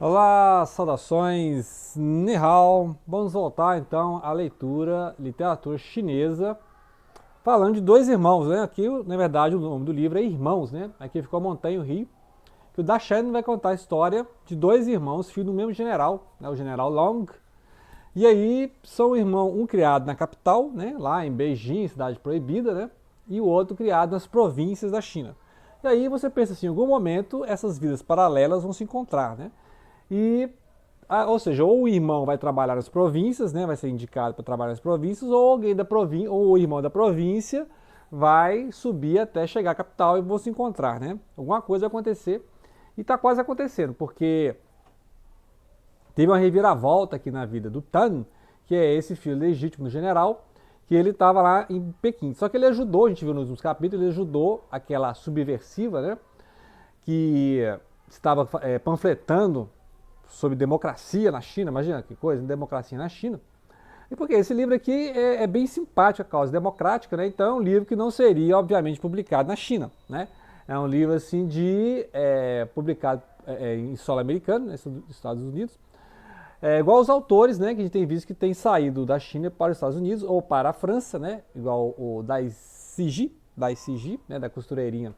Olá, saudações, Ni hao. Vamos voltar então à leitura, literatura chinesa, falando de dois irmãos, né? Aqui, na verdade, o nome do livro é Irmãos, né? Aqui ficou a Montanha e o Rio, que o Da Shen vai contar a história de dois irmãos, filho do mesmo general, né? O general Long. E aí, são irmãos, um criado na capital, né? Lá em Beijing, cidade proibida, né? E o outro criado nas províncias da China. E aí você pensa assim, em algum momento essas vidas paralelas vão se encontrar, né? E, ou seja, ou o irmão vai trabalhar nas províncias, né, vai ser indicado para trabalhar nas províncias, ou alguém da província, ou o irmão da província vai subir até chegar à capital e vão se encontrar, né? Alguma coisa vai acontecer e está quase acontecendo, porque teve uma reviravolta aqui na vida do Tan, que é esse filho legítimo do general, que ele estava lá em Pequim. Só que ele ajudou, a gente viu nos últimos capítulos, ele ajudou aquela subversiva, né, que estava panfletando sobre democracia na China, imagina que coisa, democracia na China. E porque esse livro aqui é bem simpático, a causa democrática, né? Então é um livro que não seria, obviamente, publicado na China, né? É um livro assim publicado em solo americano, né, nos Estados Unidos. É igual os autores, né, que a gente tem visto que tem saído da China para os Estados Unidos ou para a França, né? Igual o Dai Siji, né, da costureirinha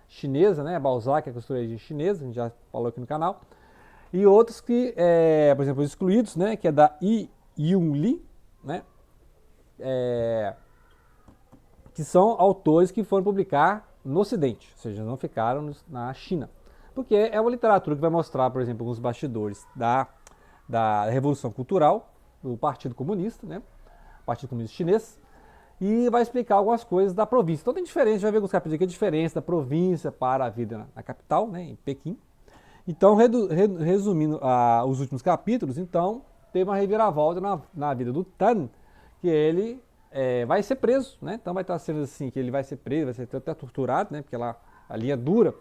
chinesa, né? Balzac, a costureirinha chinesa, a gente já falou aqui no canal. E outros que, por exemplo, os Excluídos, né, que é da Yi Yun Li, né, que são autores que foram publicar no Ocidente, ou seja, não ficaram na China. Porque é uma literatura que vai mostrar, por exemplo, alguns bastidores da Revolução Cultural do Partido Comunista, né, Partido Comunista Chinês, e vai explicar algumas coisas da província. Então tem diferença, vai ver alguns capítulos aqui, a diferença da província para a vida na capital, né, em Pequim. Então, resumindo os últimos capítulos, então, teve uma reviravolta na vida do Tan, que ele vai ser preso, né? Então vai estar sendo assim, que ele vai ser preso, vai ser até torturado, né? Porque lá, a linha é dura,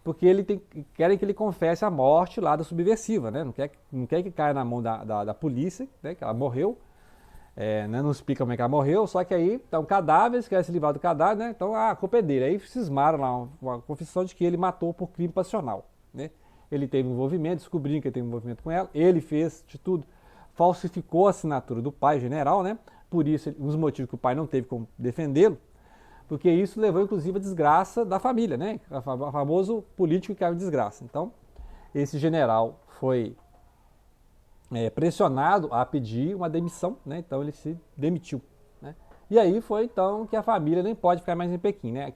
porque querem que ele confesse a morte lá da subversiva, né? Não quer que caia na mão da polícia, né? Que ela morreu, né? Não explica como é que ela morreu, só que aí tá um cadáver, eles querem se livrar do cadáver, né? Então a culpa é dele. Aí cismaram lá uma confissão de que ele matou por crime passional, né? Ele teve envolvimento, descobriram que ele teve envolvimento com ela, ele fez de tudo, falsificou a assinatura do pai general, né? Por isso, um dos motivos que o pai não teve como defendê-lo, porque isso levou inclusive à desgraça da família, né? O famoso político que caiu em desgraça. Então, esse general foi pressionado a pedir uma demissão, né? Então ele se demitiu, né? E aí foi então que a família nem pode ficar mais em Pequim, né?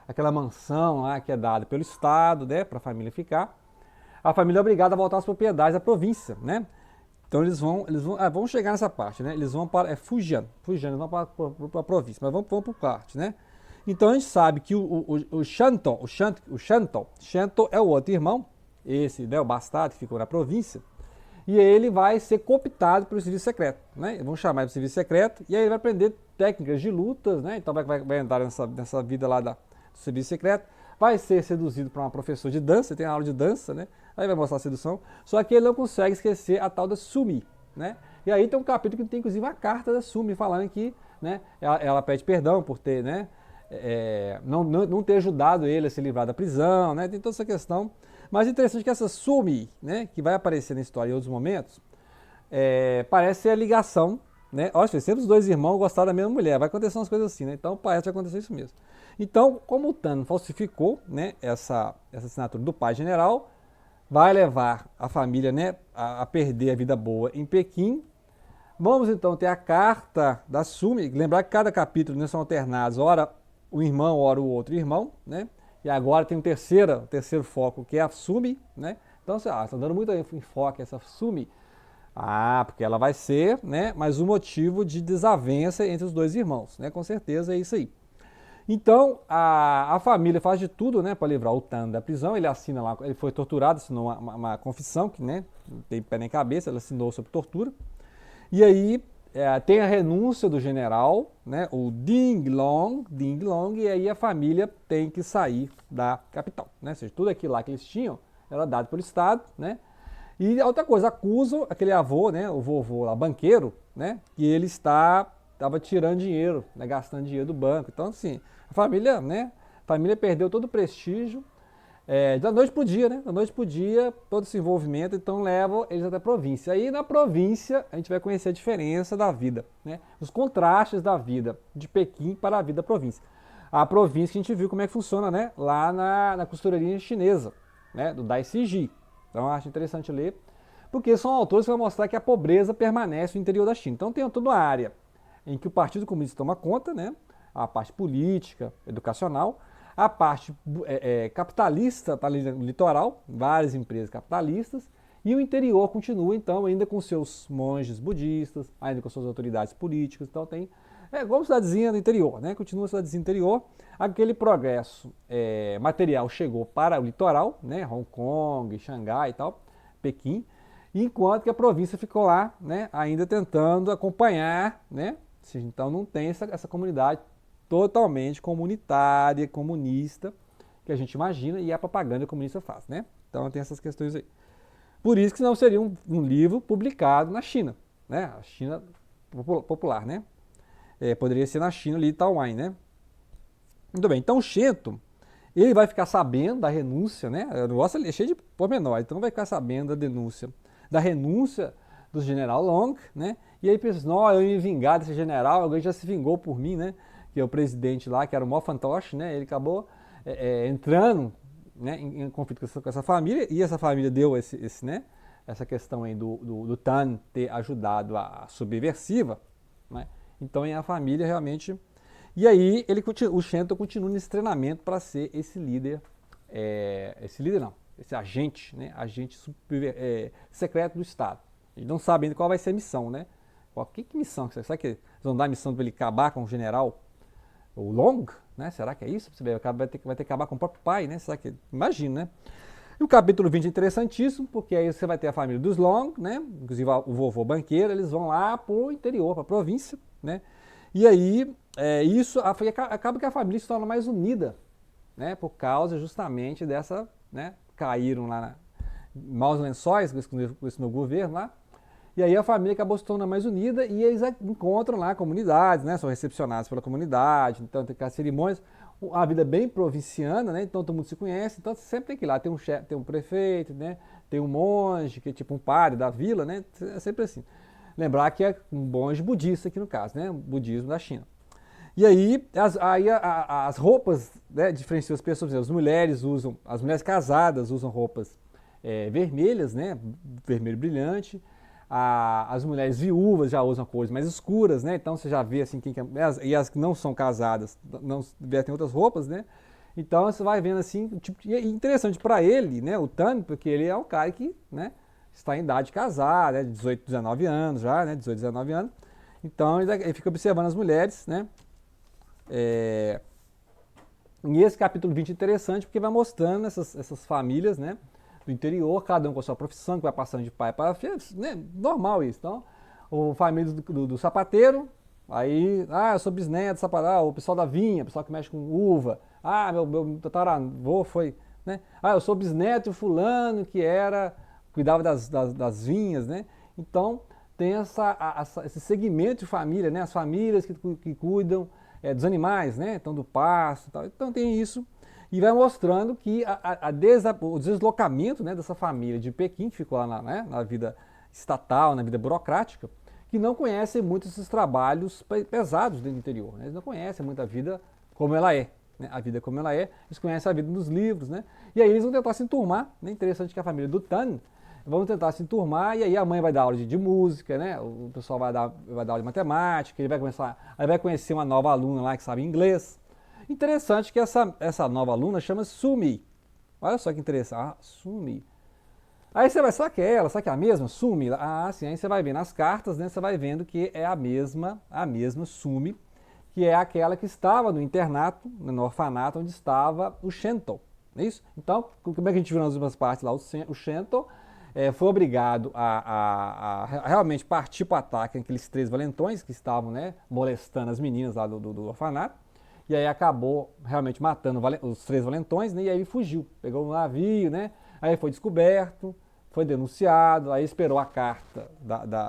Aquela mansão lá que é dada pelo Estado, né? Para a família ficar. A família é obrigada a voltar às propriedades da província, né? Então vão chegar nessa parte, né? Eles vão para Fujian, eles vão para a província, mas vamos por parte, né? Então a gente sabe que o Shantou é o outro irmão, esse, né, o bastardo que ficou na província, e ele vai ser cooptado pelo serviço secreto, né? Vão chamar ele para o serviço secreto, e aí ele vai aprender técnicas de lutas, né? Então vai entrar nessa vida lá do serviço secreto, vai ser seduzido por uma professora de dança, tem aula de dança, né? Aí vai mostrar a sedução, só que ele não consegue esquecer a tal da Sumi, né? E aí tem um capítulo que tem inclusive a carta da Sumi falando que, né, ela pede perdão por ter, né, não ter ajudado ele a se livrar da prisão, né? Tem toda essa questão. Mas interessante que essa Sumi, né, que vai aparecer na história em outros momentos, parece ser a ligação, né? Olha, sempre os dois irmãos gostaram da mesma mulher, vai acontecer umas coisas assim, né? Então parece que vai acontecer isso mesmo. Então, como o Tan falsificou, né, essa assinatura do pai general, vai levar a família, né, a perder a vida boa em Pequim. Vamos então ter a carta da Sumi, lembrar que cada capítulo, né, são alternados, ora um irmão, ora o outro irmão, né? E agora tem o terceiro foco, que é a Sumi, né? Então, está dando muito enfoque essa Sumi. Porque ela vai ser, né, mais um motivo de desavença entre os dois irmãos, né? Com certeza é isso aí. Então, a família faz de tudo, né, para livrar o Tan da prisão. Ele assina lá, ele foi torturado, assinou uma confissão, que, né, não tem pé nem cabeça, ele assinou sob tortura. E aí tem a renúncia do general, né, o Ding Long, e aí a família tem que sair da capital, né? Ou seja, tudo aquilo lá que eles tinham era dado pelo Estado, né? E outra coisa, acusam aquele avô, né, o vovô lá, banqueiro, né, que ele estava tirando dinheiro, né, gastando dinheiro do banco. Então, assim, a família perdeu todo o prestígio, Da noite pro dia, né? Da noite pro dia, todo esse envolvimento, então leva eles até a província. Aí na província a gente vai conhecer a diferença da vida, né? Os contrastes da vida de Pequim para a vida da província. A província que a gente viu como é que funciona, né? Lá na costureirinha chinesa, né? Do Dai Siji. Então eu acho interessante ler, porque são autores que vão mostrar que a pobreza permanece no interior da China. Então tem toda uma área em que o Partido Comunista toma conta, né? A parte política, educacional, a parte capitalista está ali no litoral, várias empresas capitalistas, e o interior continua, então, ainda com seus monges budistas, ainda com suas autoridades políticas, então tem, igual uma cidadezinha do interior, né? Continua a cidadezinha interior, aquele progresso material chegou para o litoral, né? Hong Kong, Xangai e tal, Pequim, enquanto que a província ficou lá, né? Ainda tentando acompanhar, né? Então não tem essa comunidade totalmente comunitária, comunista, que a gente imagina e a propaganda comunista faz, né? Então tem essas questões aí. Por isso que não seria um livro publicado na China, né? A China popular, né? Poderia ser na China ali, Taiwan, né? Muito bem, então o Shento, ele vai ficar sabendo da renúncia, né? O negócio é cheio de pormenores, então vai ficar sabendo da renúncia do general Long, né? E aí pensa, não, eu ia me vingar desse general, alguém já se vingou por mim, né? Que é o presidente lá, que era o Mo Fantoche, né? Ele acabou entrando, né, em conflito com essa família, e essa família deu né, essa questão aí do Tan ter ajudado a subversiva, né? Então a família realmente... E aí o Shento continua nesse treinamento para ser esse líder, esse agente, né, agente secreto do Estado. Eles não sabem ainda qual vai ser a missão, né? Que missão? Será que eles vão dar a missão para ele acabar com o general? O Long, né? Será que é isso? Você vai ter que acabar com o próprio pai, né? Será que... Imagina, né? E o capítulo 20 é interessantíssimo, porque aí você vai ter a família dos Long, né? Inclusive o vovô banqueiro, eles vão lá pro interior, para a província, né? E aí, isso acaba que a família se torna mais unida, né? Por causa justamente dessa, né? Caíram lá maus lençóis com esse novo governo lá. E aí a família acabou se tornando mais unida e eles encontram lá comunidades, né? São recepcionados pela comunidade, então tem aquelas cerimônias, a vida é bem provinciana, né? Então todo mundo se conhece, então sempre tem que ir lá, tem um prefeito, né? Tem um monge, que é tipo um padre da vila, né? É sempre assim. Lembrar que é um monge budista aqui no caso, né? O budismo da China. E aí as roupas, né, diferenciam as pessoas, as mulheres casadas usam roupas vermelhas, né? Vermelho brilhante. As mulheres viúvas já usam cores mais escuras, né? Então você já vê assim e as que não são casadas não vestem outras roupas, né? Então você vai vendo assim, tipo, e é interessante para ele, né? O Tan, porque ele é um cara que, né, está em idade de casar, né? 18, 19 anos já, né? 18, 19 anos. Então ele fica observando as mulheres, né? E esse capítulo 20 é interessante porque vai mostrando essas famílias, né? Do interior, cada um com a sua profissão, que vai passando de pai para filho, né? Normal isso. Então, o família do sapateiro, aí, eu sou bisneto do sapateiro, o pessoal da vinha, o pessoal que mexe com uva, meu tataravô foi, né? Eu sou bisneto de fulano que cuidava das vinhas, né? Então, tem esse segmento de família, né? As famílias que cuidam dos animais, né? Então, do pasto e tal. Então, tem isso. E vai mostrando que o deslocamento, né, dessa família de Pequim, que ficou lá na vida estatal, na vida burocrática, que não conhecem muito esses trabalhos pesados dentro do interior. Né? Eles não conhecem muito a vida como ela é. Né? A vida como ela é, eles conhecem a vida nos livros. Né? E aí eles vão tentar se enturmar. Né? Interessante que a família do Tan vão tentar se enturmar, e aí a mãe vai dar aula de música, né? O pessoal vai dar aula de matemática, ele vai conhecer uma nova aluna lá que sabe inglês. Interessante que essa nova aluna chama Sumi. Olha só que interessante. Sumi. Aí você vai, será que é ela? Será que é a mesma? Sumi? Sim. Aí você vai ver nas cartas, né? Você vai vendo que é a mesma Sumi, que é aquela que estava no internato, no orfanato, onde estava o Shento. Não é isso? Então, como é que a gente viu nas últimas partes lá? O Shento foi obrigado a realmente partir para o ataque aqueles 3 valentões que estavam, né, molestando as meninas lá do orfanato. E aí acabou realmente matando os 3 valentões, né? E aí ele fugiu, pegou um navio, né? Aí foi descoberto, foi denunciado, aí esperou a carta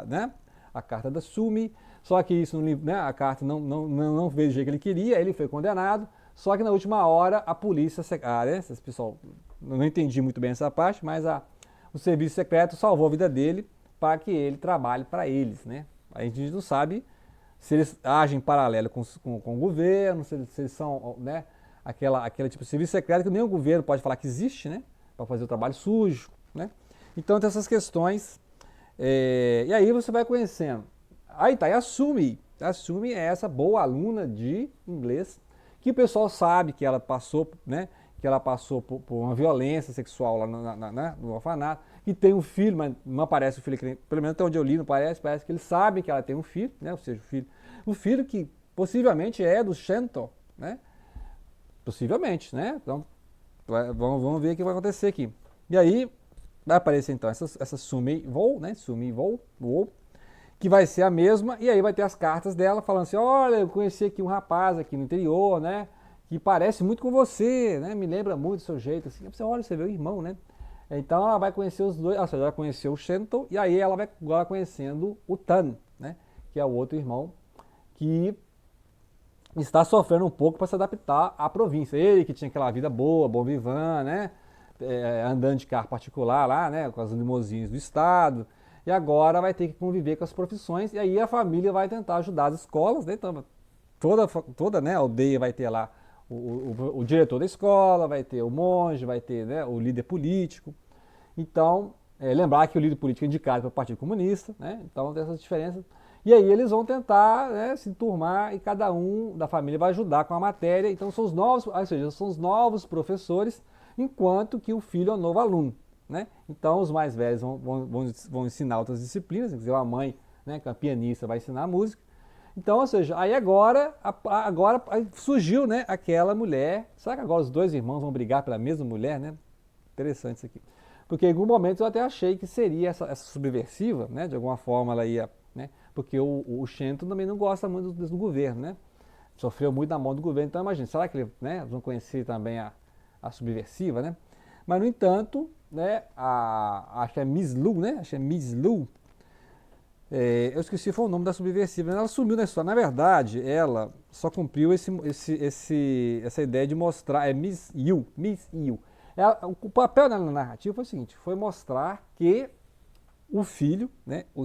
né? A carta da Sumi, só que isso, né? A carta não veio do jeito que ele queria, ele foi condenado, só que na última hora a polícia, né? Esse pessoal não entendi muito bem essa parte, mas o serviço secreto salvou a vida dele para que ele trabalhe para eles, né? A gente não sabe se eles agem em paralelo com o governo, se eles são, né, aquele tipo de serviço secreto que nem o governo pode falar que existe, né? Para fazer o trabalho sujo, né? Então tem essas questões, e aí você vai conhecendo. Aí tá, e a Sumi é essa boa aluna de inglês, que o pessoal sabe que ela passou, né? Que ela passou por uma violência sexual lá no orfanato, que tem um filho, mas não aparece o filho, pelo menos até onde eu li, não parece que eles sabem que ela tem um filho, né? Ou seja, o filho que possivelmente é do Shento, né? Possivelmente, né? Então, vamos ver o que vai acontecer aqui. E aí, vai aparecer então essa Sumi Vou, né? Sumi Vou, que vai ser a mesma, e aí vai ter as cartas dela falando assim, olha, eu conheci aqui um rapaz aqui no interior, né? Que parece muito com você, né? Me lembra muito do seu jeito, assim. Você olha, você vê o irmão, né? Então ela vai conhecer os dois, ou seja, ela conheceu o Shento, e aí ela vai agora conhecendo o Tan, né? Que é o outro irmão que está sofrendo um pouco para se adaptar à província. Ele que tinha aquela vida boa, bom vivant, né? Andando de carro particular lá, né? Com as limousines do estado. E agora vai ter que conviver com as profissões. E aí a família vai tentar ajudar as escolas, né? Então, toda, né, aldeia vai ter lá o diretor da escola, vai ter o monge, vai ter, né, o líder político. Então, lembrar que o líder político é indicado pelo Partido Comunista, né? Então tem essas diferenças. E aí eles vão tentar, né, se enturmar e cada um da família vai ajudar com a matéria. Então são os novos, ou seja, são os novos professores, enquanto que o filho é o novo aluno, né? Então os mais velhos vão ensinar outras disciplinas, quer dizer, a mãe, né, que é a pianista, vai ensinar música. Então, ou seja, aí agora surgiu, né, aquela mulher. Será que agora os dois irmãos vão brigar pela mesma mulher, né? Interessante isso aqui. Porque em algum momento eu até achei que seria essa subversiva, né? De alguma forma ela ia, né? Porque o Shento também não gosta muito do governo, né? Sofreu muito na mão do governo, então imagina, será que ele, né, vão conhecer também a subversiva, né? Mas no entanto, né, acho que é Miss Lu, né? Acho que é Miss Lu. Eu esqueci foi o nome da subversiva, ela sumiu na história. Na verdade, ela só cumpriu essa ideia de mostrar, Miss Yu. O papel dela na narrativa foi o seguinte, foi mostrar que o filho, né, o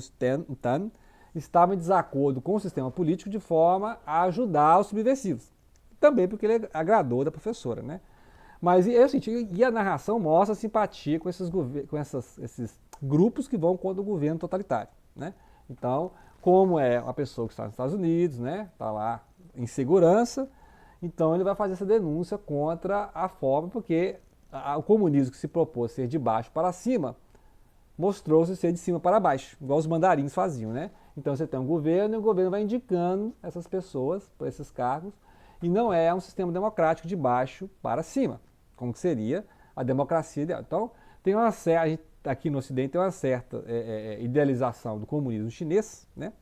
Tan, estava em desacordo com o sistema político de forma a ajudar os subversivos. Também porque ele agradou da professora, né? Mas eu senti, e a narração mostra simpatia com esses grupos que vão contra o governo totalitário, né? Então, como é uma pessoa que está nos Estados Unidos, né, está lá em segurança, então ele vai fazer essa denúncia contra a forma, porque o comunismo que se propôs ser de baixo para cima, mostrou-se ser de cima para baixo, igual os mandarins faziam, né? Então você tem um governo e o governo vai indicando essas pessoas para esses cargos, e não é um sistema democrático de baixo para cima, como que seria a democracia ideal. Então, tem uma certa, aqui no Ocidente tem uma certa idealização do comunismo chinês, né?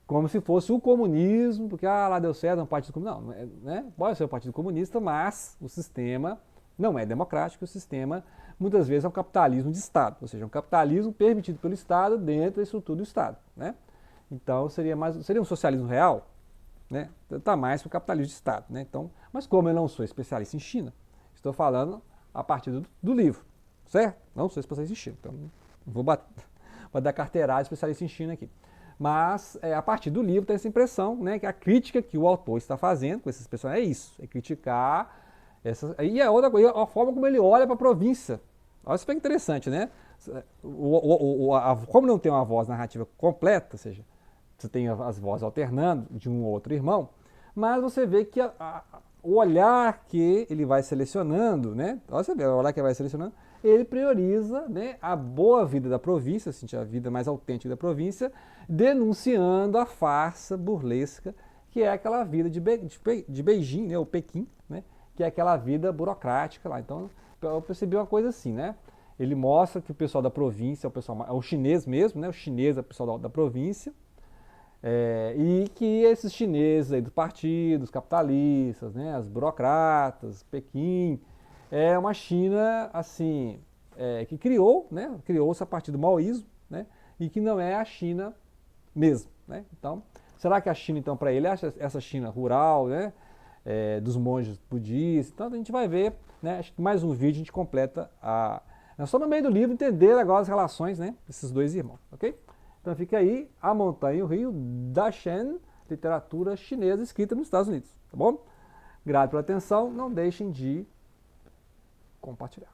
Como se fosse o comunismo, porque lá deu certo, é um partido comunista. Não, né? Pode ser um partido comunista, mas o sistema não é democrático, o sistema muitas vezes é um capitalismo de Estado, ou seja, um capitalismo permitido pelo Estado dentro da estrutura do Estado, né? Então seria um socialismo real, né? Está mais para o capitalismo de Estado, né? Então, mas como eu não sou especialista em China, estou falando a partir do livro, certo? Não sou especialista em China, então não vou dar carteirada de especialista em China aqui. Mas a partir do livro tem essa impressão, né, que a crítica que o autor está fazendo com esses personagens é isso, é criticar essas. E a outra coisa, a forma como ele olha para a província. Olha, isso foi interessante, né? Como não tem uma voz narrativa completa, ou seja, você tem as vozes alternando de um ou outro irmão, mas você vê que o olhar que ele vai selecionando, né? Olha, você vê, o olhar que ele vai selecionando, ele prioriza, né, a boa vida da província, assim, a vida mais autêntica da província, denunciando a farsa burlesca que é aquela vida de Beijing, né, ou Pequim, né, que é aquela vida burocrática lá. Então, eu percebi uma coisa assim, né? Ele mostra que o pessoal da província é o chinês mesmo, né? O chinês é o pessoal da província. E que esses chineses aí dos partidos capitalistas, né, as burocratas, Pequim, é uma China assim que criou-se a partir do maoísmo, né, e que não é a China mesmo, né? Então, será que a China então para ele é essa China rural, né, dos monges budistas? Então a gente vai ver né? Acho que mais um vídeo a gente completa nós estamos no meio do livro, entender agora as relações, né, desses dois irmãos, ok? Então fica aí, A Montanha e o Rio, Da Shen, literatura chinesa escrita nos Estados Unidos, tá bom? Grato pela atenção, não deixem de compartilhar.